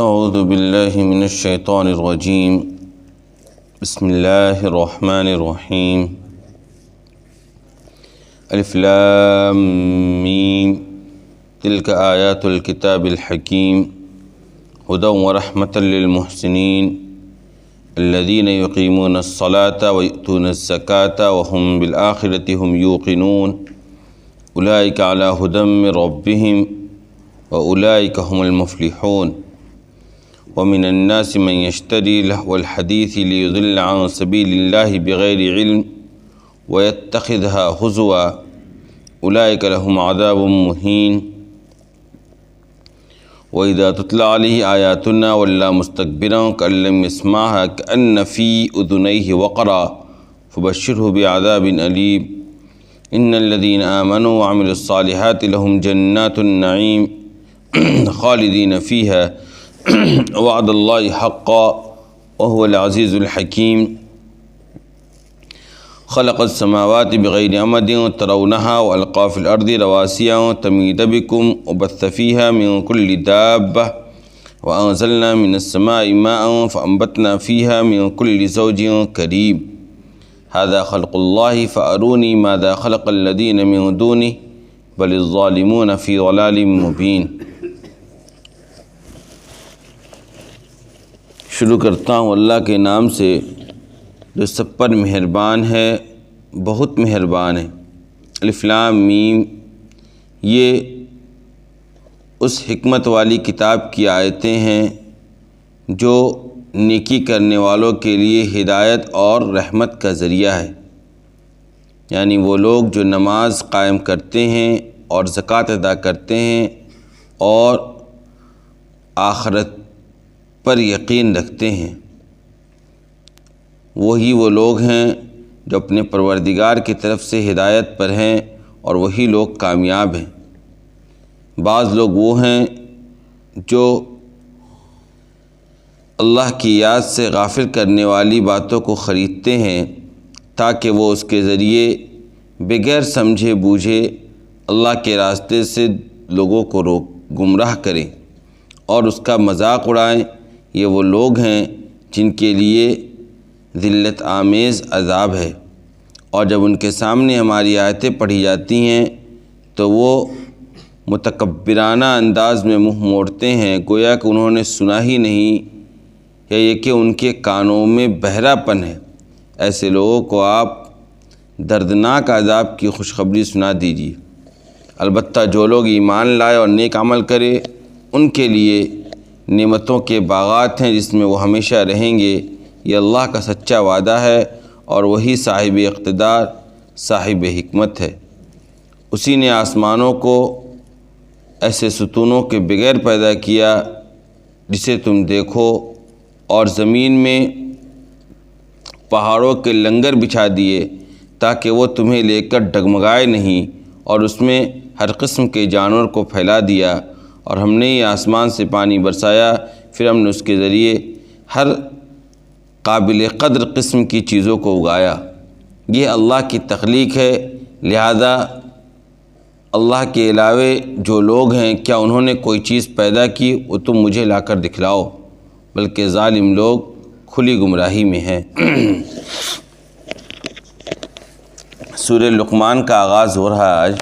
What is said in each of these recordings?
اعوذ باللہ من الشیطان الرجیم بسم اللہ الرحمن الرحیم الف لام میم تلک آیات الکتاب الحکیم ہدی ورحمۃ للمحسنین الذین یقیمون الصلاة ویؤتون الزکاة وهم بالآخرة هم یوقنون اولئک علی ھدی من ربہم وأولئک هم المفلحون ومن الناس من يشتري لهو الحديث ليضل عن سبيل الله بغير علم ويتخذها هزوا أولئك لهم عذاب مهين وإذا تتلى عليه آياتنا ولى مستكبرا كأن لم يسمعها كأن في أذنيه وقرا فبشره بعذاب أليم إن الذين آمنوا وعملوا الصالحات لهم جنات النعيم خالدين فيها وعد الله حقا وهو العزيز الحكيم خلق السماوات بغير عمد ترونها وألقى في الأرض رواسي تميد بكم وبث فيها من كل دابة وأنزلنا من السماء ماء فأنبتنا فيها من كل زوج كريم هذا خلق الله فأروني ماذا خلق الذين من دونه بل الظالمون في ضلال مبين. شروع کرتا ہوں اللہ کے نام سے جو سب پر مہربان ہے، بہت مہربان ہے. الف لام میم یہ اس حکمت والی کتاب کی آیتیں ہیں جو نیکی کرنے والوں کے لیے ہدایت اور رحمت کا ذریعہ ہے. یعنی وہ لوگ جو نماز قائم کرتے ہیں اور زکوٰۃ ادا کرتے ہیں اور آخرت پر یقین رکھتے ہیں، وہی وہ لوگ ہیں جو اپنے پروردگار کی طرف سے ہدایت پر ہیں اور وہی لوگ کامیاب ہیں. بعض لوگ وہ ہیں جو اللہ کی یاد سے غافل کرنے والی باتوں کو خریدتے ہیں تاکہ وہ اس کے ذریعے بغیر سمجھے بوجھے اللہ کے راستے سے لوگوں کو گمراہ کریں اور اس کا مذاق اڑائیں. یہ وہ لوگ ہیں جن کے لیے ذلت آمیز عذاب ہے، اور جب ان کے سامنے ہماری آیتیں پڑھی جاتی ہیں تو وہ متکبرانہ انداز میں منہ موڑتے ہیں، گویا کہ انہوں نے سنا ہی نہیں، یا یہ کہ ان کے کانوں میں بہرا پن ہے. ایسے لوگوں کو آپ دردناک عذاب کی خوشخبری سنا دیجیے. البتہ جو لوگ ایمان لائے اور نیک عمل کرے ان کے لیے نعمتوں کے باغات ہیں جس میں وہ ہمیشہ رہیں گے. یہ اللہ کا سچا وعدہ ہے اور وہی صاحب اقتدار، صاحب حکمت ہے. اسی نے آسمانوں کو ایسے ستونوں کے بغیر پیدا کیا جسے تم دیکھو، اور زمین میں پہاڑوں کے لنگر بچھا دیے تاکہ وہ تمہیں لے کر ڈگمگائے نہیں، اور اس میں ہر قسم کے جانور کو پھیلا دیا. اور ہم نے ہی آسمان سے پانی برسایا، پھر ہم نے اس کے ذریعے ہر قابل قدر قسم کی چیزوں کو اگایا. یہ اللہ کی تخلیق ہے، لہذا اللہ کے علاوہ جو لوگ ہیں کیا انہوں نے کوئی چیز پیدا کی وہ تم مجھے لا کر دکھلاؤ، بلکہ ظالم لوگ کھلی گمراہی میں ہیں. سورہ لقمان کا آغاز ہو رہا ہے آج.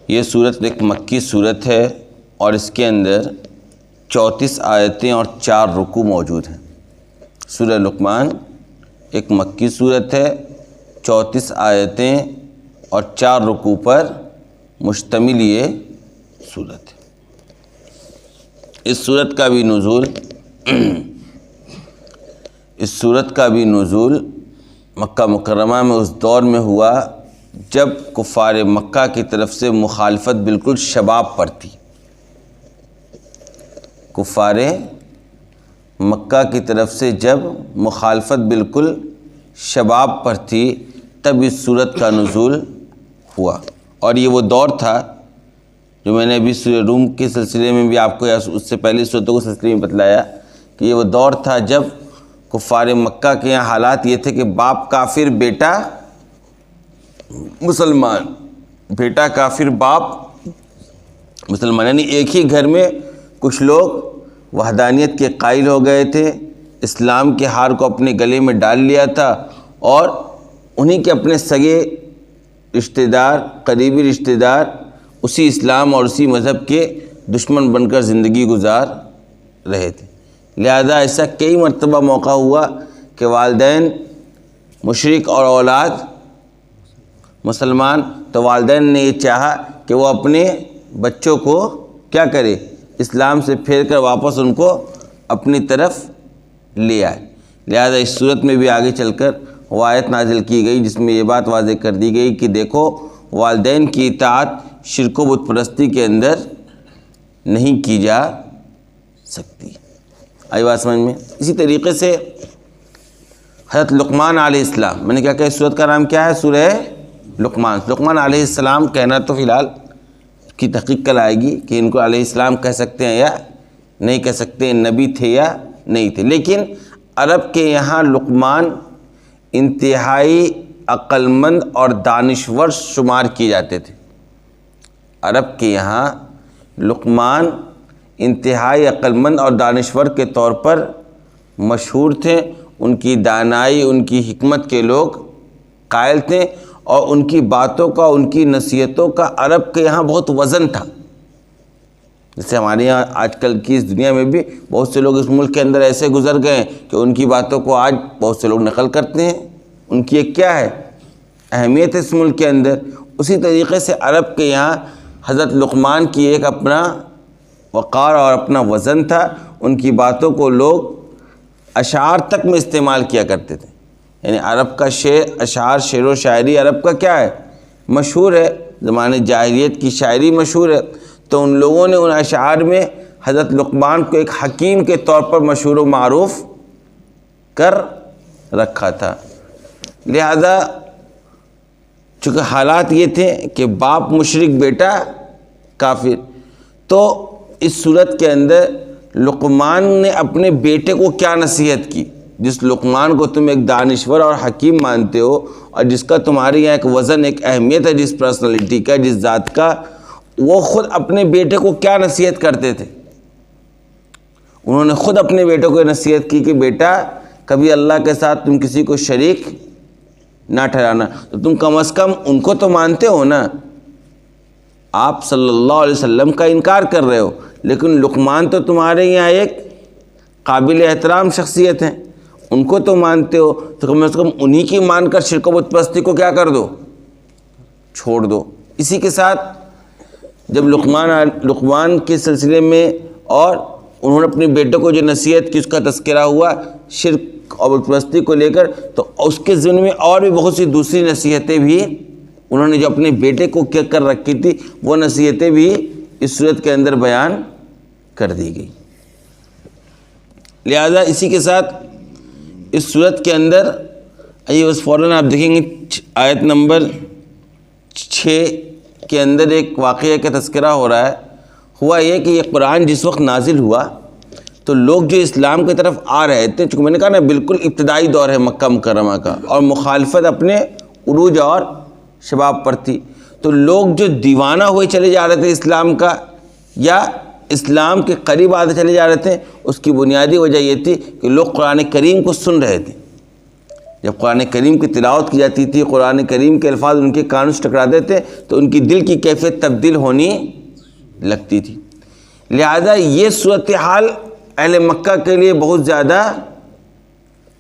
یہ سورت ایک مکی سورت ہے اور اس کے اندر 34 آیتیں اور 4 رکوع موجود ہیں. سورہ لقمان ایک مکی سورت ہے، 34 آیتیں اور 4 رکوع پر مشتمل یہ سورت ہے. اس سورت کا بھی نزول مکہ مکرمہ میں اس دور میں ہوا جب کفار مکہ کی طرف سے مخالفت بالکل شباب پر تھی. کفار مکہ کی طرف سے جب مخالفت بالکل شباب پر تھی تب اس سورت کا نزول ہوا. اور یہ وہ دور تھا جو میں نے ابھی سورہ روم کے سلسلے میں بھی آپ کو، یا اس سے پہلے صورتوں کے سلسلے میں بتلایا کہ یہ وہ دور تھا جب کفار مکہ کے یہاں حالات یہ تھے کہ باپ کافر بیٹا مسلمان، بیٹا کافر باپ مسلمان، یعنی ایک ہی گھر میں کچھ لوگ وحدانیت کے قائل ہو گئے تھے، اسلام کے ہار کو اپنے گلے میں ڈال لیا تھا، اور انہی کے اپنے سگے رشتہ دار، قریبی رشتہ دار اسی اسلام اور اسی مذہب کے دشمن بن کر زندگی گزار رہے تھے۔ لہذا ایسا کئی مرتبہ موقع ہوا کہ والدین مشرک اور اولاد مسلمان، تو والدین نے یہ چاہا کہ وہ اپنے بچوں کو کیا کرے، اسلام سے پھیر کر واپس ان کو اپنی طرف لے آئے۔ لہذا اس صورت میں بھی آگے چل کر وہ آیت نازل کی گئی جس میں یہ بات واضح کر دی گئی کہ دیکھو والدین کی اطاعت شرک و بت پرستی کے اندر نہیں کی جا سکتی۔ آئی بات سمجھ میں؟ اسی طریقے سے حضرت لقمان علیہ السلام، میں نے کیا کہا اس سورت کا نام کیا ہے؟ سورہ لقمان۔ لقمان علیہ السلام کہنا تو فی الحال کی تحقیق کل آئے گی کہ ان کو علیہ السلام کہہ سکتے ہیں یا نہیں کہہ سکتے، نبی تھے یا نہیں تھے، لیکن عرب کے یہاں لقمان انتہائی عقل مند اور دانشور شمار کیے جاتے تھے۔ عرب کے یہاں لقمان انتہائی عقل مند اور دانشور کے طور پر مشہور تھے، ان کی دانائی، ان کی حکمت کے لوگ قائل تھے، اور ان کی باتوں کا، ان کی نصیحتوں کا عرب کے یہاں بہت وزن تھا۔ جیسے ہمارے یہاں آج کل کی اس دنیا میں بھی بہت سے لوگ اس ملک کے اندر ایسے گزر گئے ہیں کہ ان کی باتوں کو آج بہت سے لوگ نقل کرتے ہیں، ان کی ایک کیا ہے اہمیت ہے اس ملک کے اندر۔ اسی طریقے سے عرب کے یہاں حضرت لقمان کی ایک اپنا وقار اور اپنا وزن تھا، ان کی باتوں کو لوگ اشعار تک میں استعمال کیا کرتے تھے۔ یعنی عرب کا شعر، اشعار، شعر و شاعری عرب کا کیا ہے مشہور ہے، زمانے جاہلیت کی شاعری مشہور ہے، تو ان لوگوں نے ان اشعار میں حضرت لقمان کو ایک حکیم کے طور پر مشہور و معروف کر رکھا تھا۔ لہذا چونکہ حالات یہ تھے کہ باپ مشرک بیٹا کافر، تو اس صورت کے اندر لقمان نے اپنے بیٹے کو کیا نصیحت کی؟ جس لقمان کو تم ایک دانشور اور حکیم مانتے ہو، اور جس کا تمہارے یہاں ایک وزن، ایک اہمیت ہے، جس پرسنالٹی کا، جس ذات کا، وہ خود اپنے بیٹے کو کیا نصیحت کرتے تھے؟ انہوں نے خود اپنے بیٹے کو نصیحت کی کہ بیٹا کبھی اللہ کے ساتھ تم کسی کو شریک نہ ٹھہرانا۔ تو تم کم از کم ان کو تو مانتے ہو نا، آپ صلی اللہ علیہ وسلم کا انکار کر رہے ہو، لیکن لقمان تو تمہارے یہاں ایک قابل احترام شخصیت ہیں، ان کو تو مانتے ہو، تو کم از کم انہی کی مان کر شرک و بت پرستی کو کیا کر دو، چھوڑ دو۔ اسی کے ساتھ جب لقمان کے سلسلے میں اور انہوں نے اپنے بیٹے کو جو نصیحت کی، اس کا تذکرہ ہوا شرک اور بت پرستی کو لے کر، تو اس کے ذمن میں اور بھی بہت سی دوسری نصیحتیں بھی انہوں نے جو اپنے بیٹے کو کیا کر رکھی تھی، وہ نصیحتیں بھی اس صورت کے اندر بیان کر دی گئی۔ لہذا اسی کے ساتھ اس صورت کے اندر بس فوراً آپ دیکھیں گے آیت نمبر 6 کے اندر ایک واقعہ کا تذکرہ ہو رہا ہے۔ ہوا یہ کہ یہ قرآن جس وقت نازل ہوا تو لوگ جو اسلام کی طرف آ رہے تھے، چونکہ میں نے کہا نا بالکل ابتدائی دور ہے مکہ مکرمہ کا، اور مخالفت اپنے عروج اور شباب پر تھی، تو لوگ جو دیوانہ ہوئے چلے جا رہے تھے اسلام کا، یا اسلام کے قریب آتے چلے جا رہے تھے، اس کی بنیادی وجہ یہ تھی کہ لوگ قرآن کریم کو سن رہے تھے۔ جب قرآن کریم کی تلاوت کی جاتی تھی، قرآن کریم کے الفاظ ان کے کانوں سے ٹکراتے تھے، تو ان کی دل کی کیفیت تبدیل ہونی لگتی تھی۔ لہذا یہ صورتحال اہل مکہ کے لیے بہت زیادہ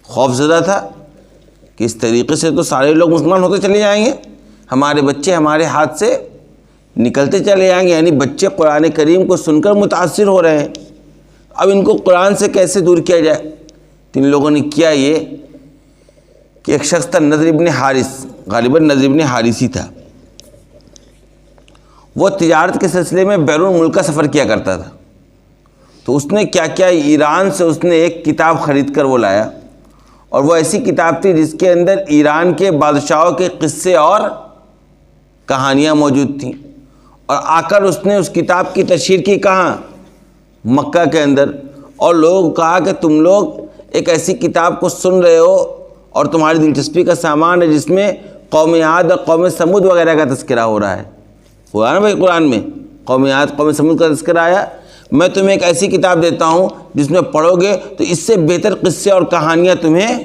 خوف زدہ تھا کہ اس طریقے سے تو سارے لوگ مسلمان ہوتے چلے جائیں گے، ہمارے بچے ہمارے ہاتھ سے نکلتے چلے جائیں گے، یعنی بچے قرآن کریم کو سن کر متاثر ہو رہے ہیں، اب ان کو قرآن سے کیسے دور کیا جائے؟ تو ان لوگوں نے کیا یہ کہ ایک شخص تھا نضر ابن حارث، غالباً نضر ابن حارث ہی تھا، وہ تجارت کے سلسلے میں بیرون ملک کا سفر کیا کرتا تھا، تو اس نے کیا کیا، ایران سے اس نے ایک کتاب خرید کر وہ لایا، اور وہ ایسی کتاب تھی جس کے اندر ایران کے بادشاہوں کے قصے اور کہانیاں موجود تھیں، اور آ کر اس نے اس کتاب کی تشہیر کی کہاں؟ مکہ کے اندر، اور لوگوں کو کہا کہ تم لوگ ایک ایسی کتاب کو سن رہے ہو اور تمہاری دلچسپی کا سامان ہے جس میں قوم عاد اور قوم سمود وغیرہ کا تذکرہ ہو رہا ہے، ہوا نا بھائی قرآن میں قوم عاد قوم سمود کا تذکرہ آیا، میں تمہیں ایک ایسی کتاب دیتا ہوں جس میں پڑھو گے تو اس سے بہتر قصے اور کہانیاں تمہیں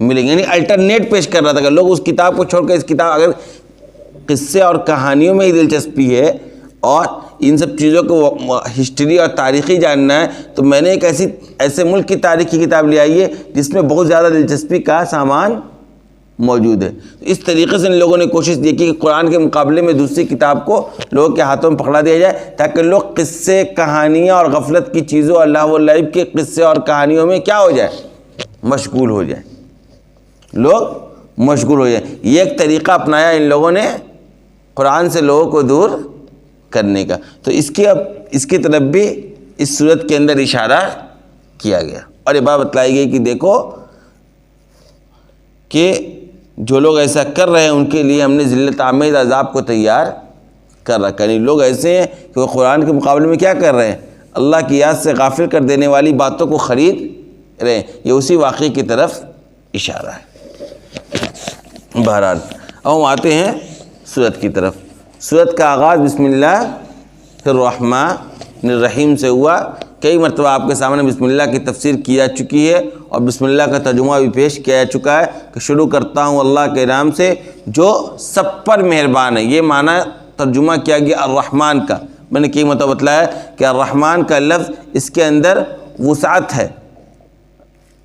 ملیں گی. یعنی الٹرنیٹ پیش کر رہا تھا کہ لوگ اس کتاب کو چھوڑ کے اس کتاب، اگر قصے اور کہانیوں میں ہی دلچسپی ہے اور ان سب چیزوں کو ہسٹری اور تاریخی جاننا ہے، تو میں نے ایک ایسے ملک کی تاریخ کی کتاب لے آئی ہے جس میں بہت زیادہ دلچسپی کا سامان موجود ہے. اس طریقے سے ان لوگوں نے کوشش کی کہ قرآن کے مقابلے میں دوسری کتاب کو لوگوں کے ہاتھوں میں پکڑا دیا جائے تاکہ لوگ قصے، کہانیاں اور غفلت کی چیزوں، اللہ و لعب کے قصے اور کہانیوں میں کیا ہو جائے، مشغول ہو جائے، لوگ مشغول ہو جائیں. یہ ایک طریقہ اپنایا ان لوگوں نے قرآن سے لوگوں کو دور کرنے کا. تو اس کی طرف بھی اس صورت کے اندر اشارہ کیا گیا اور یہ بات بتلائی گئی کہ دیکھو کہ جو لوگ ایسا کر رہے ہیں ان کے لیے ہم نے ذلت آمیز عذاب کو تیار کر رکھا ہے. لوگ ایسے ہیں کہ وہ قرآن کے مقابلے میں کیا کر رہے ہیں، اللہ کی یاد سے غافل کر دینے والی باتوں کو خرید رہے ہیں. یہ اسی واقعے کی طرف اشارہ ہے. بہرحال اب ہم آتے ہیں سورت کی طرف. سورت کا آغاز بسم اللہ الرحمن الرحیم سے ہوا. کئی مرتبہ آپ کے سامنے بسم اللہ کی تفسیر کی جا چکی ہے اور بسم اللہ کا ترجمہ بھی پیش کیا جا چکا ہے کہ شروع کرتا ہوں اللہ کے نام سے جو سب پر مہربان ہے. یہ معنی ترجمہ کیا گیا الرحمن کا. میں نے کئی مرتبہ بتلایا کہ الرحمن کا لفظ اس کے اندر وسعت ہے،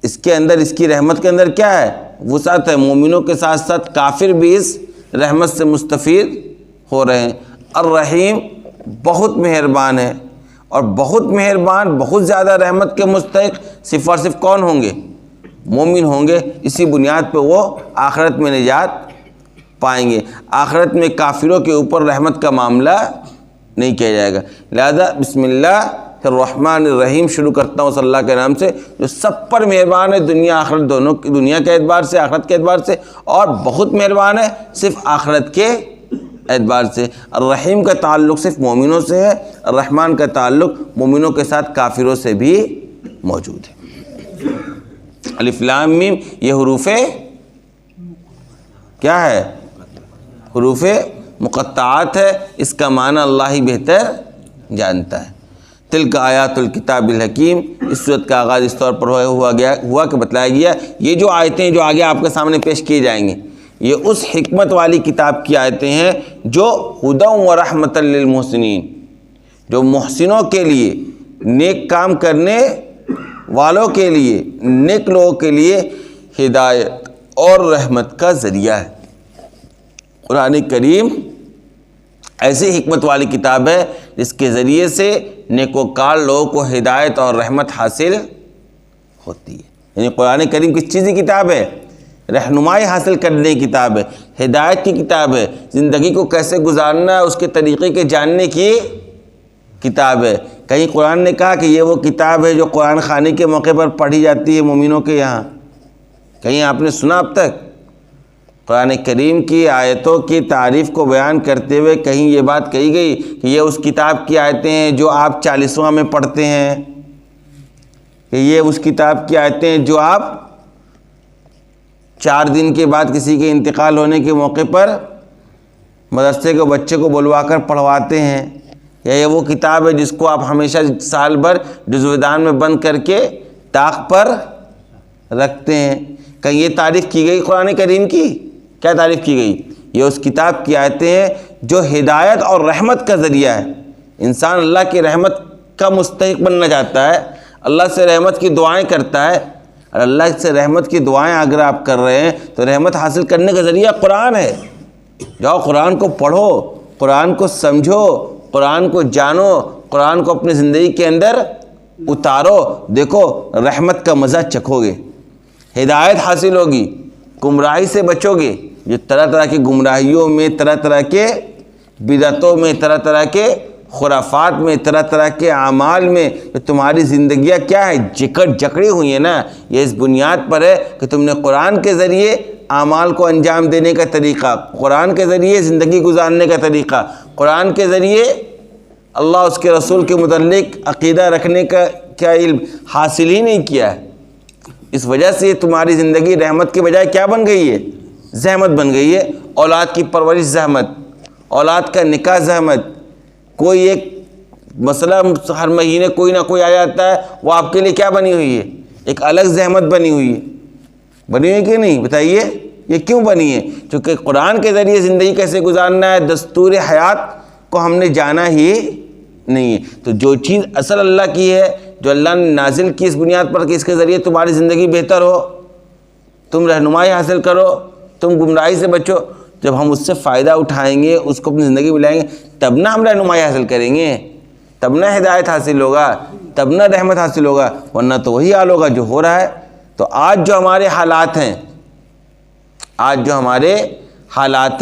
اس کے اندر، اس کی رحمت کے اندر کیا ہے، وسعت ہے. مومنوں کے ساتھ ساتھ کافر بھی اس رحمت سے مستفید ہو رہے ہیں. الرحیم بہت مہربان ہے، اور بہت مہربان، بہت زیادہ رحمت کے مستحق صرف اور صرف کون ہوں گے، مومن ہوں گے. اسی بنیاد پہ وہ آخرت میں نجات پائیں گے. آخرت میں کافروں کے اوپر رحمت کا معاملہ نہیں کیا جائے گا. لہذا بسم اللہ الرحمن الرحیم شروع کرتا ہوں صلی اللہ کے نام سے جو سب پر مہربان ہے، دنیا آخرت دونوں، دنیا کے اعتبار سے، آخرت کے اعتبار سے، اور بہت مہربان ہے صرف آخرت کے اعتبار سے. الرحیم کا تعلق صرف مومنوں سے ہے، الرحمن کا تعلق مومنوں کے ساتھ کافروں سے بھی موجود ہے. الف لام میم یہ حروف کیا ہے، حروف مقطعات ہے. اس کا معنی اللہ ہی بہتر جانتا ہے. تلک آیات الکتاب الحکیم. اس صورت کا آغاز اس طور پر ہوا کہ بتلایا گیا یہ جو آیتیں جو آگے آپ کے سامنے پیش کی جائیں گے یہ اس حکمت والی کتاب کی آیتیں ہیں جو ہدی و رحمۃ للمحسنین، جو محسنوں کے لیے، نیک کام کرنے والوں کے لیے، نیک لوگوں کے لیے ہدایت اور رحمت کا ذریعہ ہے. قرآن کریم ایسی حکمت والی کتاب ہے جس کے ذریعے سے نیکوکار لوگوں کو ہدایت اور رحمت حاصل ہوتی ہے. یعنی قرآن کریم کس چیز کی کتاب ہے، رہنمائی حاصل کرنے کی کتاب ہے، ہدایت کی کتاب ہے، زندگی کو کیسے گزارنا ہے اس کے طریقے کے جاننے کی کتاب ہے. کہیں قرآن نے کہا کہ یہ وہ کتاب ہے جو قرآن خوانی کے موقع پر پڑھی جاتی ہے مومنوں کے یہاں؟ کہیں آپ نے سنا اب تک؟ قرآن کریم کی آیتوں کی تعریف کو بیان کرتے ہوئے کہیں یہ بات کہی گئی کہ یہ اس کتاب کی آیتیں ہیں جو آپ 40واں میں پڑھتے ہیں، کہ یہ اس کتاب کی آیتیں ہیں جو آپ 4 دن کے بعد کسی کے انتقال ہونے کے موقع پر مدرسے کے بچے کو بلوا کر پڑھواتے ہیں، یا یہ وہ کتاب ہے جس کو آپ ہمیشہ سال بھر جزویدان میں بند کر کے طاق پر رکھتے ہیں؟ کہیں یہ تعریف کی گئی قرآن کریم کی؟ کیا تعریف کی گئی؟ یہ اس کتاب کی آیتیں ہیں جو ہدایت اور رحمت کا ذریعہ ہے. انسان اللہ کی رحمت کا مستحق بننا چاہتا ہے، اللہ سے رحمت کی دعائیں کرتا ہے، اور اللہ سے رحمت کی دعائیں اگر آپ کر رہے ہیں تو رحمت حاصل کرنے کا ذریعہ قرآن ہے. جاؤ قرآن کو پڑھو، قرآن کو سمجھو، قرآن کو جانو، قرآن کو اپنی زندگی کے اندر اتارو، دیکھو رحمت کا مزہ چکھو گے، ہدایت حاصل ہوگی، گمراہی سے بچو گے. جو طرح طرح کی گمراہیوں میں، طرح طرح کے بدعتوں میں، طرح طرح کے خرافات میں، طرح طرح کے اعمال میں جو تمہاری زندگیاں کیا ہے جکڑی ہوئی ہیں نا، یہ اس بنیاد پر ہے کہ تم نے قرآن کے ذریعے اعمال کو انجام دینے کا طریقہ، قرآن کے ذریعے زندگی گزارنے کا طریقہ، قرآن کے ذریعے اللہ اس کے رسول کے متعلق عقیدہ رکھنے کا کیا علم حاصل ہی نہیں کیا ہے. اس وجہ سے یہ تمہاری زندگی رحمت کے بجائے کیا بن گئی ہے، زحمت بن گئی ہے. اولاد کی پرورش زحمت، اولاد کا نکاح زحمت، کوئی ایک مسئلہ ہر مہینے کوئی نہ کوئی آ جاتا ہے، وہ آپ کے لیے کیا بنی ہوئی ہے؟ ایک الگ زحمت بنی ہوئی ہے، بنی ہوئی کہ نہیں؟ بتائیے یہ کیوں بنی ہے؟ چونکہ قرآن کے ذریعے زندگی کیسے گزارنا ہے، دستور حیات کو ہم نے جانا ہی نہیں ہے۔ تو جو چیز اصل اللہ کی ہے، جو اللہ نے نازل کی اس بنیاد پر کہ اس کے ذریعے تمہاری زندگی بہتر ہو، تم رہنمائی حاصل کرو، تم گمراہی سے بچو، جب ہم اس سے فائدہ اٹھائیں گے، اس کو اپنی زندگی میں لائیں گے، تب نہ ہم رہنمائی حاصل کریں گے، تب نہ ہدایت حاصل ہوگا، تب نہ رحمت حاصل ہوگا، ورنہ تو وہی حال ہوگا جو ہو رہا ہے۔ تو آج جو ہمارے حالات ہیں،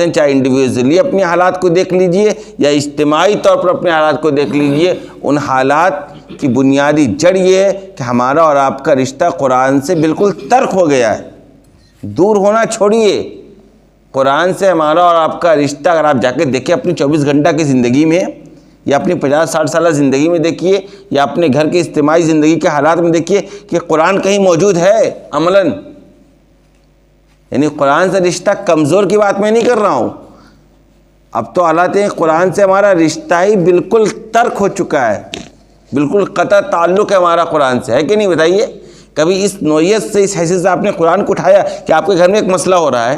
چاہے انڈیویژلی اپنے حالات کو دیکھ لیجئے یا اجتماعی طور پر اپنے حالات کو دیکھ لیجئے، ان حالات کی بنیادی جڑ یہ ہے کہ ہمارا اور آپ کا رشتہ قرآن سے بالکل ترک ہو گیا ہے۔ دور ہونا چھوڑیے، قرآن سے ہمارا اور آپ کا رشتہ اگر آپ جا کے دیکھیں اپنی 24 گھنٹہ کی زندگی میں، یا اپنی 50-60 سالہ زندگی میں دیکھیے، یا اپنے گھر کے اجتماعی زندگی کے حالات میں دیکھیے کہ قرآن کہیں موجود ہے عملاً۔ یعنی قرآن سے رشتہ کمزور کی بات میں نہیں کر رہا ہوں، اب تو حالات ہیں قرآن سے ہمارا رشتہ ہی بالکل ترک ہو چکا ہے، بالکل قطع تعلق ہے ہمارا قرآن سے، ہے کہ نہیں؟ بتائیے کبھی اس نوعیت سے، اس حیثیت سے آپ نے قرآن کو اٹھایا کہ آپ کے گھر میں ایک مسئلہ ہو رہا ہے،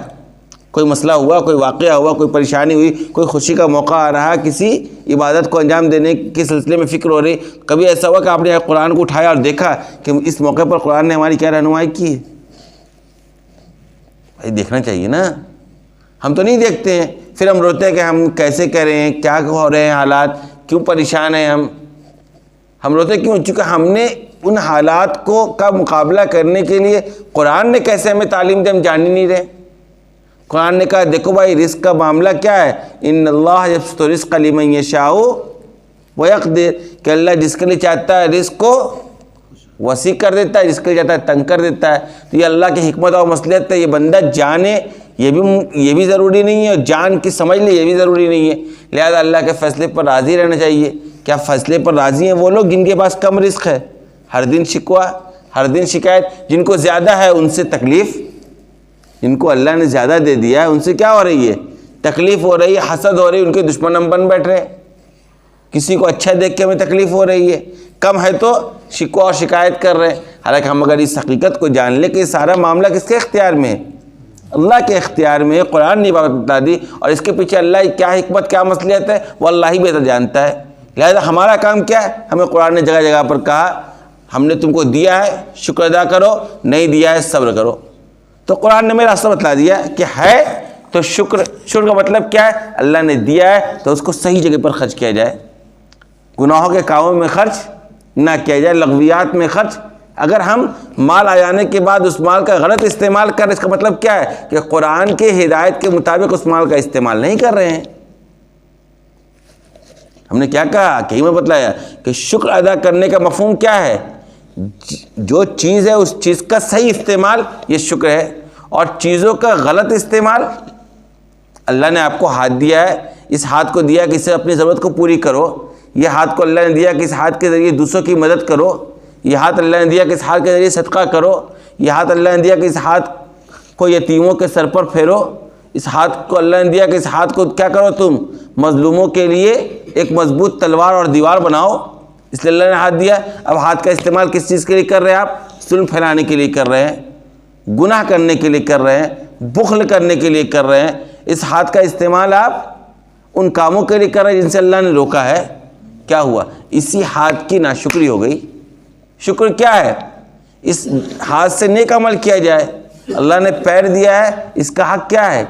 کوئی مسئلہ ہوا، کوئی واقعہ ہوا، کوئی پریشانی ہوئی، کوئی خوشی کا موقع آ رہا، کسی عبادت کو انجام دینے کے سلسلے میں فکر ہو رہی، کبھی ایسا ہوا کہ آپ نے قرآن کو اٹھایا اور دیکھا کہ اس موقع پر قرآن نے ہماری کیا رہنمائی کی ہے؟ بھائی دیکھنا چاہیے نا، ہم تو نہیں دیکھتے ہیں، پھر ہم روتے ہیں کہ ہم کیسے کریں، کیا ہو رہے ہیں حالات، کیوں پریشان ہیں ہم روتے کیوں؟ چونکہ ہم نے ان حالات کا مقابلہ کرنے کے لیے قرآن نے کیسے ہمیں تعلیم دی، ہم جان ہی نہیں رہے۔ قرآن نے کہا دیکھو بھائی رزق کا معاملہ کیا ہے، ان اللہ یبسط الرزق لمن یشاء ویقدر، کہ اللہ جس کے لیے چاہتا ہے رزق کو وسیع کر دیتا ہے، جس کے لیے چاہتا ہے تنگ کر دیتا ہے۔ تو یہ اللہ کی حکمت اور مصلحت ہے، یہ بندہ جانے یہ بھی ضروری نہیں ہے، اور جان کی سمجھ لے یہ بھی ضروری نہیں ہے، لہذا اللہ کے فیصلے پر راضی رہنا چاہیے۔ کیا فیصلے پر راضی ہیں وہ لوگ جن کے پاس کم رزق ہے؟ ہر دن شکوہ، ہر دن شکایت۔ جن کو زیادہ ہے ان سے تکلیف، جن کو اللہ نے زیادہ دے دیا ہے ان سے کیا ہو رہی ہے؟ تکلیف ہو رہی ہے، حسد ہو رہی ہے، ان کے دشمن ہم بن بیٹھ رہے ہیں۔ کسی کو اچھا دیکھ کے ہمیں تکلیف ہو رہی ہے، کم ہے تو شکوہ اور شکایت کر رہے ہیں۔ حالانکہ ہم اگر اس حقیقت کو جان لیں کہ یہ سارا معاملہ کس کے اختیار میں ہے؟ اللہ کے اختیار میں ہے۔ قرآن نے بات بتا دی، اور اس کے پیچھے اللہ کیا حکمت، کیا مصلحت ہے وہ اللہ ہی بہتر جانتا ہے۔ لہذا ہمارا کام کیا ہے؟ ہمیں قرآن نے جگہ جگہ پر کہا ہم نے تم کو دیا ہے شکر ادا کرو، نہیں دیا ہے صبر کرو۔ تو قرآن نے میرا راستہ بتلا دیا کہ ہے تو شکر کا مطلب کیا ہے؟ اللہ نے دیا ہے تو اس کو صحیح جگہ پر خرچ کیا جائے، گناہوں کے کاموں میں خرچ نہ کیا جائے، لغویات میں خرچ۔ اگر ہم مال آ جانے کے بعد اس مال کا غلط استعمال کر رہے، اس کا مطلب کیا ہے؟ کہ قرآن کے ہدایت کے مطابق اس مال کا استعمال نہیں کر رہے ہیں۔ ہم نے کیا کہا کہ میں بتلایا کہ شکر ادا کرنے کا مفہوم کیا ہے؟ جو چیز ہے اس چیز کا صحیح استعمال یہ شکر ہے، اور چیزوں کا غلط استعمال، اللہ نے آپ کو ہاتھ دیا ہے، اس ہاتھ کو دیا کہ اس سے اپنی ضرورت کو پوری کرو، یہ ہاتھ کو اللہ نے دیا کہ اس ہاتھ کے ذریعے دوسروں کی مدد کرو، یہ ہاتھ اللہ نے دیا کہ اس ہاتھ کے ذریعے صدقہ کرو، یہ ہاتھ اللہ نے دیا کہ اس ہاتھ کو یتیموں کے سر پر پھیرو، اس ہاتھ کو اللہ نے دیا کہ اس ہاتھ کو کیا کرو، تم مظلوموں کے لیے ایک مضبوط تلوار اور دیوار بناؤ، اس لیے اللہ نے ہاتھ دیا۔ اب ہاتھ کا استعمال کس چیز کے لیے کر رہے ہیں آپ؟ ظلم پھیلانے کے لیے کر رہے ہیں، گناہ کرنے کے لیے کر رہے ہیں، بخل کرنے کے لیے کر رہے ہیں۔ اس ہاتھ کا استعمال آپ ان کاموں کے لیے کر رہے ہیں جن سے اللہ نے روکا ہے۔ کیا ہوا؟ اسی ہاتھ کی ناشکری ہو گئی۔ شکر کیا ہے؟ اس ہاتھ سے نیک عمل کیا جائے۔ اللہ نے پیر دیا ہے، اس کا حق کیا ہے؟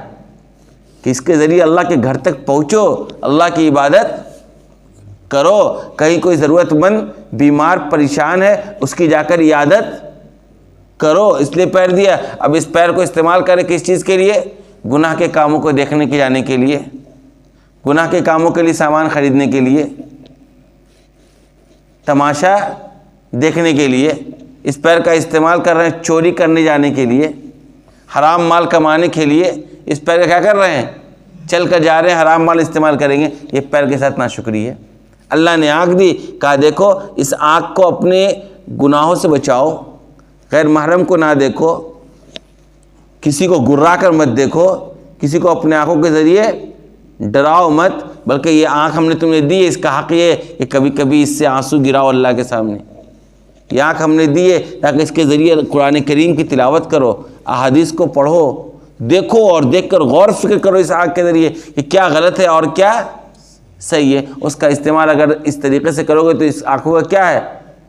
کہ اس کے ذریعے اللہ کے گھر تک پہنچو، اللہ کی عبادت کرو، کہیں کوئی ضرورت مند بیمار پریشان ہے اس کی جا کر عیادت کرو، اس لیے پیر دیا۔ اب اس پیر کو استعمال کرے کس چیز کے لیے؟ گناہ کے کاموں کو دیکھنے کے جانے کے لیے، گناہ کے کاموں کے لیے سامان خریدنے کے لیے، تماشا دیکھنے کے لیے اس پیر کا استعمال کر رہے ہیں، چوری کرنے جانے کے لیے، حرام مال کمانے کے لیے اس پیر کا کیا کر رہے ہیں؟ چل کر جا رہے ہیں، حرام مال استعمال کریں گے، یہ پیر کے ساتھ ناشکری ہے۔ اللہ نے آنکھ دی، کہا دیکھو اس آنکھ کو اپنے گناہوں سے بچاؤ، غیر محرم کو نہ دیکھو، کسی کو گرا کر مت دیکھو، کسی کو اپنے آنکھوں کے ذریعے ڈراؤ مت، بلکہ یہ آنکھ ہم نے تمہیں دی ہے، اس کا حق یہ ہے کہ کبھی کبھی اس سے آنسو گراؤ اللہ کے سامنے. یہ آنکھ ہم نے دی ہے تاکہ اس کے ذریعے قرآن کریم کی تلاوت کرو، احادیث کو پڑھو، دیکھو اور دیکھ کر غور فکر کرو اس آنکھ کے ذریعے کہ کیا غلط ہے اور کیا صحیح ہے. اس کا استعمال اگر اس طریقے سے کرو گے تو اس آنکھوں کا کیا ہے؟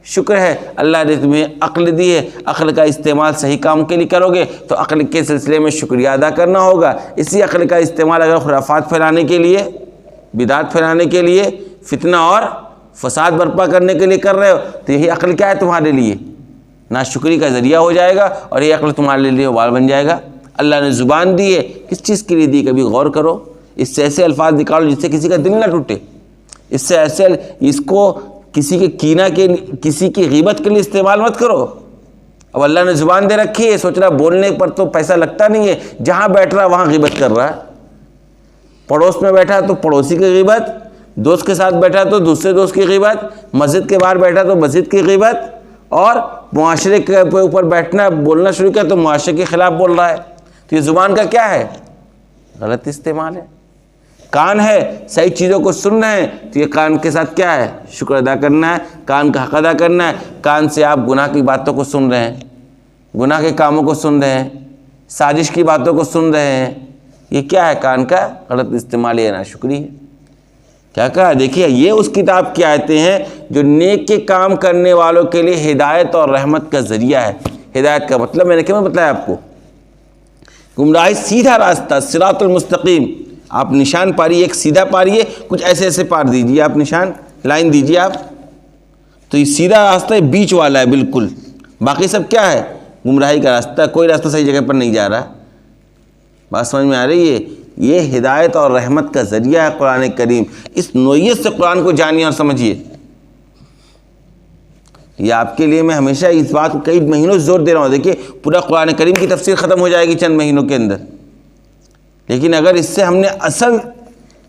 شکر ہے. اللہ نے تمہیں عقل دی ہے، عقل کا استعمال صحیح کام کے لیے کرو گے تو عقل کے سلسلے میں شکریہ ادا کرنا ہوگا. اسی عقل کا استعمال اگر خرافات پھیلانے کے لیے، بدعات پھیلانے کے لیے، فتنہ اور فساد برپا کرنے کے لیے کر رہے ہو تو یہی عقل کیا ہے تمہارے لیے؟ ناشکری کا ذریعہ ہو جائے گا اور یہ عقل تمہارے لیے وبال بن جائے گا. اللہ نے زبان دی ہے، کس چیز کے لیے دی؟ کبھی غور کرو. اس سے ایسے الفاظ نکالو جس سے کسی کا دل نہ ٹوٹے. اس سے ایسے اس کو کسی کے کینہ کے، کسی کی غیبت کے لیے استعمال مت کرو. اب اللہ نے زبان دے رکھی ہے، سوچ رہا بولنے پر تو پیسہ لگتا نہیں ہے، جہاں بیٹھ رہا وہاں غیبت کر رہا ہے. پڑوس میں بیٹھا تو پڑوسی کی غیبت، دوست کے ساتھ بیٹھا تو دوسرے دوست کی غیبت، مسجد کے باہر بیٹھا تو مسجد کی غیبت، اور معاشرے کے اوپر بیٹھنا بولنا شروع کیا تو معاشرے کے خلاف بول رہا ہے. تو یہ زبان کا کیا ہے؟ غلط استعمال ہے. کان ہے، صحیح چیزوں کو سن رہے ہیں تو یہ کان کے ساتھ کیا ہے؟ شکر ادا کرنا ہے، کان کا حق ادا کرنا ہے. کان سے آپ گناہ کی باتوں کو سن رہے ہیں، گناہ کے کاموں کو سن رہے ہیں، سازش کی باتوں کو سن رہے ہیں، یہ کیا ہے؟ کان کا غلط استعمال ہے، ناشکری ہے. کیا کہا؟ دیکھیے یہ اس کتاب کی آیتیں ہیں جو نیک کے کام کرنے والوں کے لیے ہدایت اور رحمت کا ذریعہ ہے. ہدایت کا مطلب میں نے کیوں بتایا آپ کو؟ گمراہی سیدھا راستہ، صراط المستقیم. آپ نشان پاریے، ایک سیدھا پاریے، کچھ ایسے ایسے پار دیجیے، آپ نشان لائن دیجیے آپ، تو یہ سیدھا راستہ بیچ والا ہے بالکل. باقی سب کیا ہے؟ گمراہی کا راستہ. کوئی راستہ صحیح جگہ پر نہیں جا رہا. بات سمجھ میں آ رہی ہے؟ یہ ہدایت اور رحمت کا ذریعہ ہے قرآن کریم. اس نوعیت سے قرآن کو جانیے اور سمجھیے. یہ آپ کے لیے میں ہمیشہ اس بات کو کئی مہینوں سے زور دے رہا ہوں. دیکھیے پورا قرآن کریم کی تفسیر ختم ہو جائے گی چند مہینوں کے اندر، لیکن اگر اس سے ہم نے اصل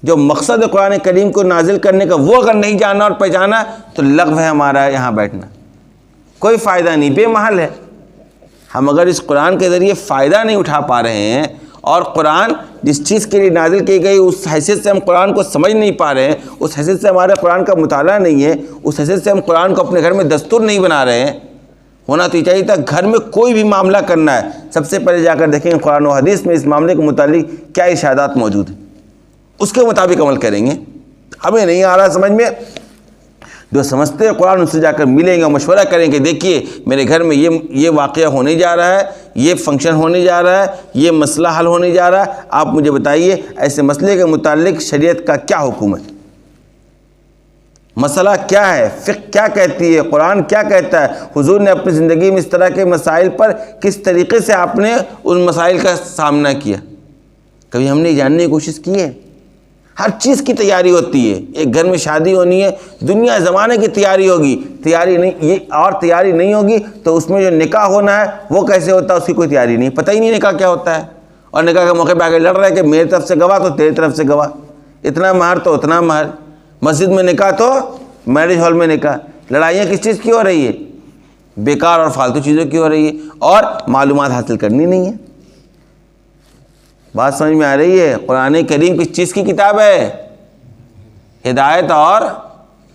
جو مقصد ہے قرآن کریم کو نازل کرنے کا وہ اگر نہیں جانا اور پہچانا تو لغو ہے ہمارا یہاں بیٹھنا، کوئی فائدہ نہیں، بے محل ہے. ہم اگر اس قرآن کے ذریعے فائدہ نہیں اٹھا پا رہے ہیں اور قرآن جس چیز کے لیے نازل کی گئی اس حیثیت سے ہم قرآن کو سمجھ نہیں پا رہے ہیں، اس حیثیت سے ہمارے قرآن کا مطالعہ نہیں ہے، اس حیثیت سے ہم قرآن کو اپنے گھر میں دستور نہیں بنا رہے ہیں. ہونا تو چاہیے تھا گھر میں کوئی بھی معاملہ کرنا ہے سب سے پہلے جا کر دیکھیں گے قرآن و حدیث میں اس معاملے کے متعلق کیا ارشادات موجود ہیں، اس کے مطابق عمل کریں گے. ہمیں نہیں آ رہا سمجھ میں، جو سمجھتے ہیں قرآن ان سے جا کر ملیں گے، مشورہ کریں کہ دیکھیے میرے گھر میں یہ واقعہ ہونے جا رہا ہے، یہ فنکشن ہونے جا رہا ہے، یہ مسئلہ حل ہونے جا رہا ہے، آپ مجھے بتائیے ایسے مسئلے کے متعلق شریعت کا کیا حکم ہے، مسئلہ کیا ہے، فقہ کیا کہتی ہے، قرآن کیا کہتا ہے، حضور نے اپنی زندگی میں اس طرح کے مسائل پر کس طریقے سے آپ نے ان مسائل کا سامنا کیا. کبھی ہم نے جاننے کی کوشش کی ہے؟ ہر چیز کی تیاری ہوتی ہے. ایک گھر میں شادی ہونی ہے، دنیا زمانے کی تیاری ہوگی، تیاری نہیں یہ اور تیاری نہیں ہوگی تو اس میں جو نکاح ہونا ہے وہ کیسے ہوتا ہے اس کی کوئی تیاری نہیں، پتہ ہی نہیں نکاح کیا ہوتا ہے. اور نکاح کے موقع پہ آگے لڑ رہا ہے کہ میری طرف سے گواہ تو تیری طرف سے گواہ، اتنا مہر تو اتنا مہر، مسجد میں نکاح تو میرج ہال میں نکاح. لڑائیاں کس چیز کی ہو رہی ہے؟ بیکار اور فالتو چیزوں کی ہو رہی ہے اور معلومات حاصل کرنی نہیں ہے. بات سمجھ میں آ رہی ہے؟ قرآن کریم کس چیز کی کتاب ہے؟ ہدایت اور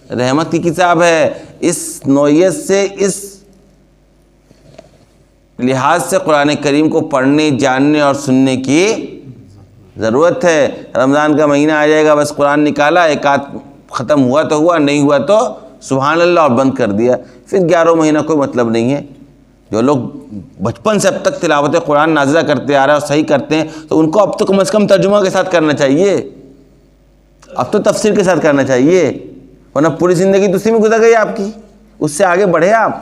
رحمت کی کتاب ہے. اس نوعیت سے، اس لحاظ سے قرآن کریم کو پڑھنے، جاننے اور سننے کی ضرورت ہے. رمضان کا مہینہ آ جائے گا، بس قرآن نکالا، ایک آدھ ختم ہوا تو ہوا، نہیں ہوا تو سبحان اللہ اور بند کر دیا، پھر 11 مہینہ کوئی مطلب نہیں ہے. جو لوگ بچپن سے اب تک تلاوت قرآن نازلہ کرتے آ رہے ہیں اور صحیح کرتے ہیں تو ان کو اب تو کم از کم ترجمہ کے ساتھ کرنا چاہیے، اب تو تفسیر کے ساتھ کرنا چاہیے، ورنہ پوری زندگی تو اسی میں گزر گئی آپ کی. اس سے آگے بڑھے، آپ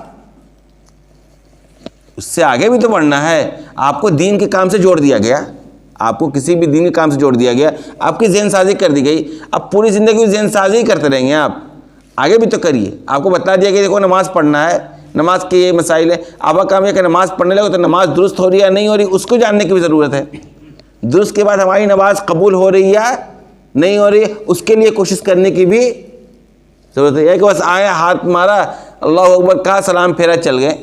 اس سے آگے بھی تو بڑھنا ہے. آپ کو دین کے کام سے جوڑ دیا گیا، آپ کو کسی بھی دین کے کام سے جوڑ دیا گیا، آپ کی ذہن سازی کر دی گئی، اب پوری زندگی ذہن سازی کرتے رہیں گے. آپ آگے بھی تو کریے. آپ کو بتا دیا کہ دیکھو نماز پڑھنا ہے، نماز کے یہ مسائل ہیں، آپ کا کام یہ کہ نماز پڑھنے لگو تو نماز درست ہو رہی ہے یا نہیں ہو رہی اس کو جاننے کی بھی ضرورت ہے. درست کے بعد ہماری نماز قبول ہو رہی ہے نہیں ہو رہی ہے اس کے لیے کوشش کرنے کی بھی ضرورت ہے. یہ کہ بس آیا، ہاتھ مارا، اللہ اکبر کہا، سلام پھیرا، چل گئے،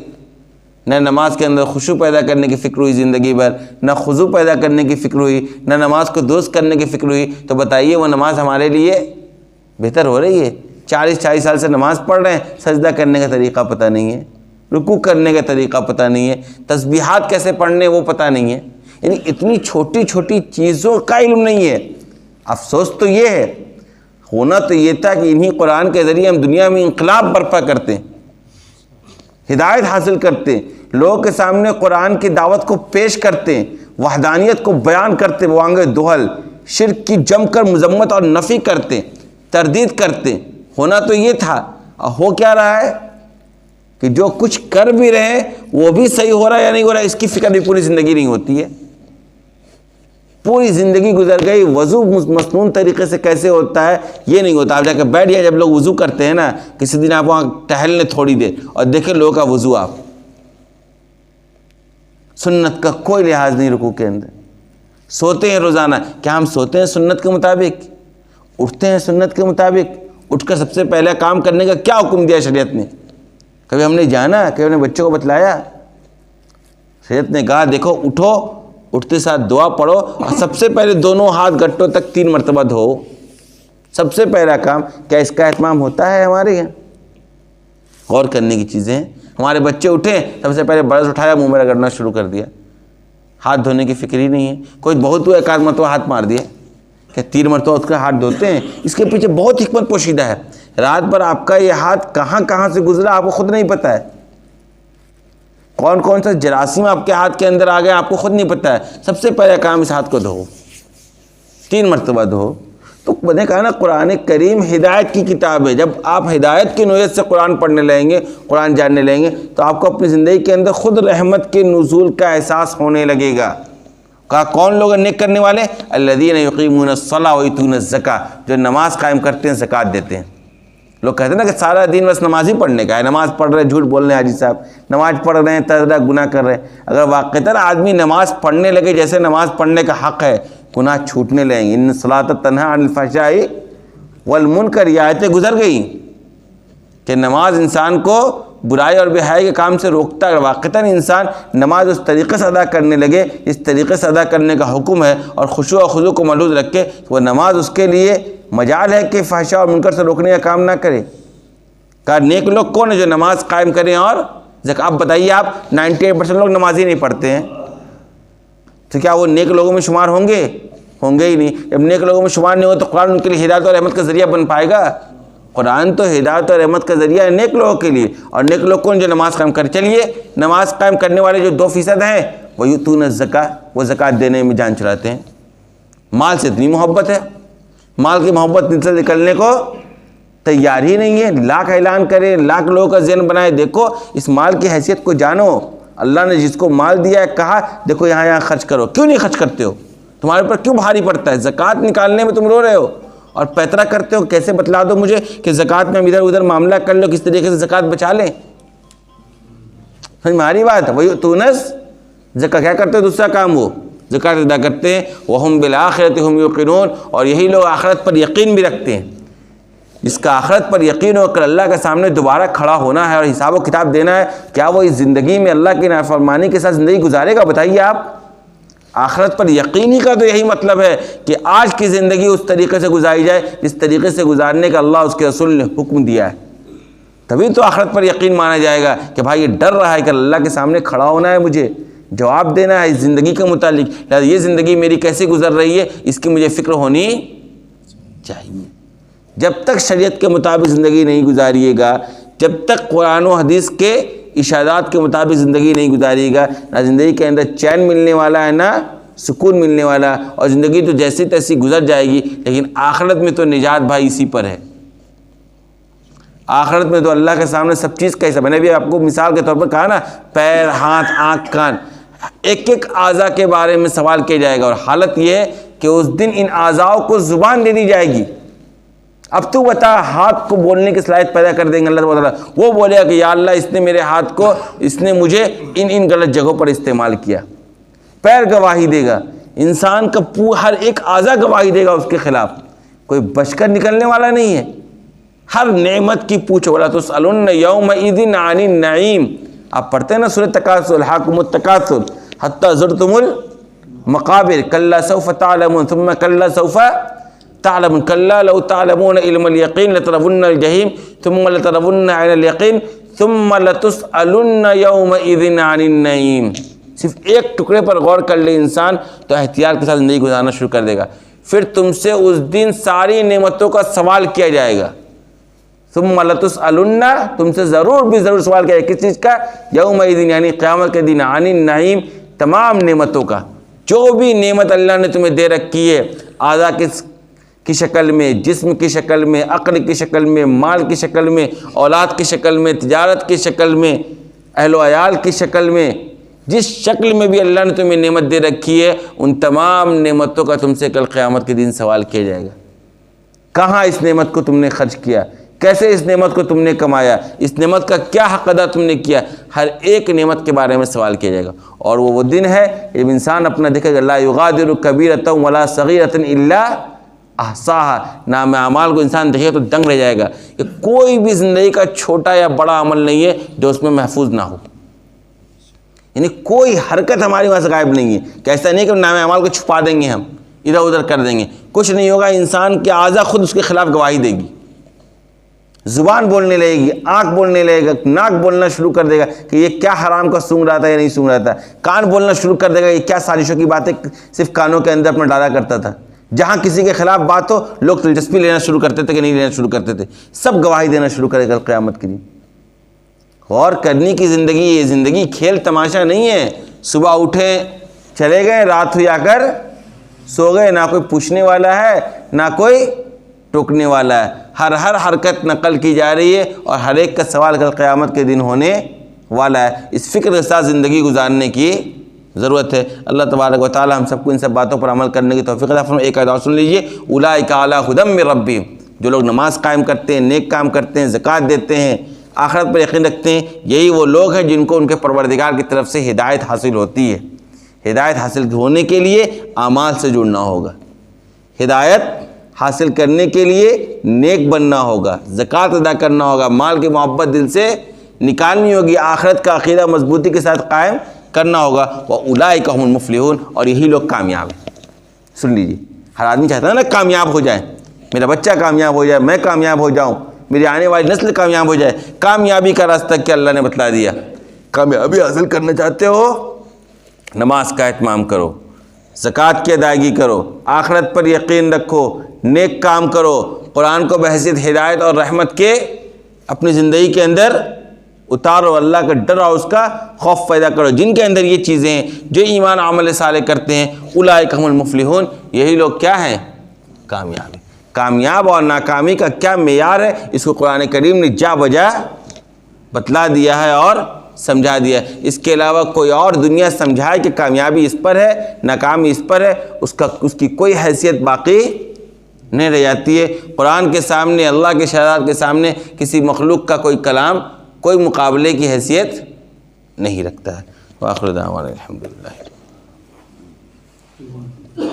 نہ نماز کے اندر خشوع پیدا کرنے کی فکر ہوئی زندگی بھر، نہ خضوع پیدا کرنے کی فکر ہوئی، نہ نماز کو درست کرنے کی فکر ہوئی، تو بتائیے وہ نماز ہمارے لیے بہتر ہو رہی ہے؟ 40 سال سے نماز پڑھ رہے ہیں، سجدہ کرنے کا طریقہ پتہ نہیں ہے، رکوع کرنے کا طریقہ پتہ نہیں ہے، تسبیحات کیسے پڑھنے وہ پتہ نہیں ہے، یعنی اتنی چھوٹی چھوٹی چیزوں کا علم نہیں ہے۔ افسوس تو یہ ہے، ہونا تو یہ تھا کہ انہی قرآن کے ذریعے ہم دنیا میں انقلاب برپا کرتے ہیں، ہدایت حاصل کرتے ہیں، لوگوں کے سامنے قرآن کی دعوت کو پیش کرتے ہیں، وحدانیت کو بیان کرتے، بوانگ دوحل شرک کی جم کر مذمت اور نفی کرتے، تردید کرتے۔ ہونا تو یہ تھا، اور ہو کیا رہا ہے کہ جو کچھ کر بھی رہے ہیں وہ بھی صحیح ہو رہا ہے یا نہیں ہو رہا ہے اس کی فکر بھی پوری زندگی نہیں ہوتی ہے۔ پوری زندگی گزر گئی، وضو مسنون طریقے سے کیسے ہوتا ہے یہ نہیں ہوتا۔ آپ جا کے بیٹھ جائیں، جب لوگ وضو کرتے ہیں نا، کسی دن آپ وہاں ٹہل لیں تھوڑی دیر اور دیکھیں لوگوں کا وضو، آپ سنت کا کوئی لحاظ نہیں رکوع کے اندر۔ سوتے ہیں روزانہ، کیا ہم سوتے ہیں سنت کے مطابق؟ اٹھتے ہیں سنت کے مطابق؟ اٹھ کر سب سے پہلا کام کرنے کا کیا حکم دیا شریعت نے؟ کبھی ہم نے جانا، کبھی ہم نے بچوں کو بتلایا؟ شریعت نے کہا دیکھو اٹھو، اٹھتے ساتھ دعا پڑھو اور سب سے پہلے دونوں ہاتھ گھٹوں تک 3 مرتبہ دھو۔ سب سے پہلا کام، کیا اس کا اہتمام ہوتا ہے ہمارے یہاں؟ غور کرنے کی چیزیں ہیں۔ ہمارے بچے اٹھے، سب سے پہلے برش اٹھایا، منہ میں رگڑنا شروع کر دیا، ہاتھ دھونے کی فکر ہی نہیں ہے۔ کوئی بہت ہوا 1 مرتبہ ہاتھ مار دیا، کہ 3 مرتبہ اس کا ہاتھ دھوتے ہیں؟ اس کے پیچھے بہت حکمت پوشیدہ ہے۔ رات بھر آپ کا یہ ہاتھ کہاں کہاں سے گزرا آپ کو خود نہیں پتہ ہے، کون کون سا جراثیم آپ کے ہاتھ کے اندر آ گئے آپ کو خود نہیں پتہ ہے۔ سب سے پہلا کام اس ہاتھ کو دھو، 3 مرتبہ دھو۔ تو میں نے کہا نا قرآن کریم ہدایت کی کتاب ہے۔ جب آپ ہدایت کی نوعیت سے قرآن پڑھنے لگیں گے، قرآن جاننے لگیں گے، تو آپ کو اپنی زندگی کے اندر خود رحمت کے نزول کا احساس ہونے لگے گا۔ کہا کون لوگ نیک کرنے والے؟ الذین یقیمون الصلاۃ ویؤتون الزکاۃ، جو نماز قائم کرتے ہیں، زکوٰۃ دیتے ہیں۔ لوگ کہتے ہیں نا کہ سارا دین بس نماز ہی پڑھنے کا ہے، نماز پڑھ رہے ہیں، جھوٹ بول رہے ہیں حاجی صاحب، نماز پڑھ رہے ہیں تذرہ گناہ کر رہے ہیں۔ اگر واقعتاً آدمی نماز پڑھنے لگے جیسے نماز پڑھنے کا حق ہے، گناہ چھوٹنے لگیں گے۔ ان الصلاۃ تنہی عن الفحشاء والمنکر، یہ آیتیں گزر گئیں کہ نماز انسان کو برائی اور بے حیائی کے کام سے روکتا ہے۔ واقعتاً انسان نماز اس طریقے سے ادا کرنے لگے اس طریقے سے ادا کرنے کا حکم ہے، اور خشوع و خضوع کو ملحوظ رکھے، وہ نماز اس کے لیے مجال ہے کہ فحشاء اور منکر سے روکنے کا کام نہ کرے۔ کہا نیک لوگ کون ہیں؟ جو نماز قائم کریں اور اب بتائیے آپ 98% لوگ نماز ہی نہیں پڑھتے ہیں، تو کیا وہ نیک لوگوں میں شمار ہوں گے؟ ہوں گے ہی نہیں۔ جب نیک لوگوں میں شمار نہیں ہو تو قرآن ان کے لیے ہدایت اور رحمت کا ذریعہ بن پائے گا؟ قرآن تو ہدایت اور رحمت کا ذریعہ ہے نیک لوگوں کے لیے، اور نیک لوگ کون؟ جو نماز قائم کرے۔ چلیے نماز قائم کرنے والے جو 2% ہیں، وہ یؤتون الزکاۃ، وہ زکوٰۃ دینے میں جان چڑھاتے ہیں۔ مال سے اتنی محبت ہے، مال کی محبت سے نکلنے کو تیار ہی نہیں ہے۔ لاکھ اعلان کرے، لاکھ لوگوں کا ذہن بنائے، دیکھو اس مال کی حیثیت کو جانو۔ اللہ نے جس کو مال دیا ہے کہا دیکھو یہاں یہاں خرچ کرو، کیوں نہیں خرچ کرتے ہو؟ تمہارے اوپر کیوں بھاری پڑتا ہے؟ زکوٰۃ نکالنے میں تم رو رہے ہو اور پیترا کرتے ہو۔ کیسے بتلا دو مجھے کہ زکوٰۃ میں ہم ادھر ادھر معاملہ کر لو، کس طریقے سے زکوٰۃ بچا لیں؟ ہماری بات ہے وہی تونس زکوٰۃ کیا کرتے ہو؟ دوسرا کام وہ زکوٰۃ ادا کرتے ہیں۔ وَهُمْ بِالْآخِرَةِ هُمْ يُوقِنُونَ، اور یہی لوگ آخرت پر یقین بھی رکھتے ہیں۔ جس کا آخرت پر یقین ہو کر اللہ کے سامنے دوبارہ کھڑا ہونا ہے اور حساب و کتاب دینا ہے، کیا وہ اس زندگی میں اللہ کی نافرمانی کے ساتھ زندگی گزارے گا؟ بتائیے آپ۔ آخرت پر یقینی کا تو یہی مطلب ہے کہ آج کی زندگی اس طریقے سے گزاری جائے جس طریقے سے گزارنے کا اللہ اس کے رسول نے حکم دیا ہے، تبھی تو آخرت پر یقین مانا جائے گا کہ بھائی یہ ڈر رہا ہے کہ اللہ کے سامنے کھڑا ہونا ہے، مجھے جواب دینا ہے اس زندگی کے متعلق، لہٰذا یہ زندگی میری کیسے گزر رہی ہے اس کی مجھے فکر ہونی چاہیے۔ جب تک شریعت کے مطابق زندگی نہیں گزاریے گا، جب تک قرآن و حدیث کے ارشادات کے مطابق زندگی نہیں گزاریے گا، نہ زندگی کے اندر چین ملنے والا ہے نہ سکون ملنے والا، اور زندگی تو جیسی تیسی گزر جائے گی، لیکن آخرت میں تو نجات بھائی اسی پر ہے۔ آخرت میں تو اللہ کے سامنے سب چیز کا حصہ، میں نے بھی آپ کو مثال کے طور پر کہا نا، پیر، ہاتھ، آنکھ، کان، ایک ایک اعضاء کے بارے میں سوال کیا جائے گا، اور حالت یہ ہے کہ اس دن ان اعضاء کو زبان دے دی جائے گی۔ اب تو بتا، ہاتھ کو بولنے کی صلاحیت پیدا کر دیں گے اللہ تعالیٰ، وہ بولے گا کہ یا اللہ اس نے میرے ہاتھ کو، اس نے مجھے ان غلط جگہوں پر استعمال کیا۔ پیر گواہی دے گا، انسان کا ہر ایک اعضاء گواہی دے گا اس کے خلاف، کوئی بچ کر نکلنے والا نہیں ہے۔ ہر نعمت کی پوچھو، وَلَا تُسْأَلُنَّ يَوْمَئِذٍ عَنِ النَّعِيمِ، آپ پڑھتے ہیں نا سورۃ تکاثر، الہاکم التکاثر حتی زرتم المقابر کلا سوف تعلمون ثم کلا سوف تعلمون کلا لو تعلمون علم الیقین لترون الجحیم ثم لترون عین الیقین ثم لتسألن یومئذ عن النعیم۔ صرف ایک ٹکڑے پر غور کر لے انسان تو احتیاط کے ساتھ زندگی گزارنا شروع کر دے گا، پھر تم سے اس دن ساری نعمتوں کا سوال کیا جائے گا۔ ثم لتسألن، تم سے ضرور بھی ضرور سوال کیا جائے گا، کس چیز کا؟ یومئذ یعنی قیامت کے دن، عن النعیم تمام نعمتوں کا، جو بھی نعمت اللہ نے تمہیں دے رکھی ہے، اعضاء کی شکل میں، جسم کی شکل میں، عقل کی شکل میں، مال کی شکل میں، اولاد کی شکل میں، تجارت کی شکل میں، اہل و عیال کی شکل میں، جس شکل میں بھی اللہ نے تمہیں نعمت دے رکھی ہے، ان تمام نعمتوں کا تم سے کل قیامت کے دن سوال کیا جائے گا۔ کہاں اس نعمت کو تم نے خرچ کیا، کیسے اس نعمت کو تم نے کمایا، اس نعمت کا کیا حق ادا تم نے کیا، ہر ایک نعمت کے بارے میں سوال کیا جائے گا۔ اور وہ دن ہے جب انسان اپنا دیکھے گا، لا یغادر کبیرۃ ولا صغیرۃ الا احصاها، نام اعمال کو انسان دیکھے تو دنگ رہ جائے گا کہ کوئی بھی زندگی کا چھوٹا یا بڑا عمل نہیں ہے جو اس میں محفوظ نہ ہو، یعنی کوئی حرکت ہماری وہاں سے غائب نہیں ہے، کہ ایسا نہیں کہ نام اعمال کو چھپا دیں گے، ہم ادھر ادھر کر دیں گے، کچھ نہیں ہوگا۔ انسان کے اعضاء خود اس کے خلاف گواہی دے گی، زبان بولنے لگے گی، آنکھ بولنے لگے گا، ناک بولنا شروع کر دے گا کہ یہ کیا حرام کا سونگ رہا تھا یا نہیں سونگ رہا تھا، کان بولنا شروع کر دے گا، یہ کیا سازشوں کی باتیں صرف کانوں کے اندر اپنا ڈالا کرتا تھا۔ جہاں کسی کے خلاف بات ہو لوگ دلچسپی لینا شروع کرتے تھے کہ نہیں لینا شروع کرتے تھے، سب گواہی دینا شروع کرے گا قیامت کے دن۔ غور کرنے کی زندگی، یہ زندگی کھیل تماشا نہیں ہے۔ صبح اٹھے چلے گئے، رات ہوئی آ کر سو گئے، نہ کوئی پوچھنے والا ہے نہ کوئی ٹوکنے والا ہے، ہر حرکت نقل کی جا رہی ہے اور ہر ایک کا سوال کل قیامت کے دن ہونے والا ہے۔ اس فکر کے ساتھ زندگی گزارنے کی ضرورت ہے۔ اللہ تبارک و تعالی ہم سب کو ان سب باتوں پر عمل کرنے کی توفیق عطا فرمائے۔ ایک آیت اور سن لیجئے، اولئک علی ھدی من ربہم، جو لوگ نماز قائم کرتے ہیں، نیک کام کرتے ہیں، زکوٰۃ دیتے ہیں، آخرت پر یقین رکھتے ہیں، یہی وہ لوگ ہیں جن کو ان کے پروردگار کی طرف سے ہدایت حاصل ہوتی ہے۔ ہدایت حاصل ہونے کے لیے اعمال سے جڑنا ہوگا، ہدایت حاصل کرنے کے لیے نیک بننا ہوگا، زکوٰۃ ادا کرنا ہوگا، مال کی محبت دل سے نکالنی ہوگی، آخرت کا عقیدہ مضبوطی کے ساتھ قائم کرنا ہوگا۔ وَأُولَئِكَ هُمُ الْمُفْلِحُونَ، اور یہی لوگ کامیاب ہیں۔ سن لیجیے، ہر آدمی چاہتا ہے نا کامیاب ہو جائے، میرا بچہ کامیاب ہو جائے، میں کامیاب ہو جاؤں، میری آنے والی نسل کامیاب ہو جائے۔ کامیابی کا راستہ کیا اللہ نے بتلا دیا۔ کامیابی حاصل کرنا چاہتے ہو، نماز کا اہتمام کرو، زکوٰۃ کی ادائیگی کرو، آخرت پر یقین رکھو، نیک کام کرو، قرآن کو بحیثیت ہدایت اور رحمت کے اپنی زندگی کے اندر اتارو، اللہ کا ڈر اور اس کا خوف پیدا کرو۔ جن کے اندر یہ چیزیں ہیں، جو ایمان عمل صالح کرتے ہیں، اولئک هم المفلحون، یہی لوگ کیا ہیں؟ کامیاب ہیں۔ کامیاب اور ناکامی کا کیا معیار ہے، اس کو قرآن کریم نے جا بجا بتلا دیا ہے اور سمجھا دیا ہے۔ اس کے علاوہ کوئی اور دنیا سمجھائے کہ کامیابی اس پر ہے، ناکامی اس پر ہے، اس کی کوئی حیثیت باقی نہیں رہ جاتی ہے۔ قرآن کے سامنے، اللہ کے شرائط کے سامنے کسی مخلوق کا کوئی کلام کوئی مقابلے کی حیثیت نہیں رکھتا ہے۔ وآخر دعوانا الحمدللہ۔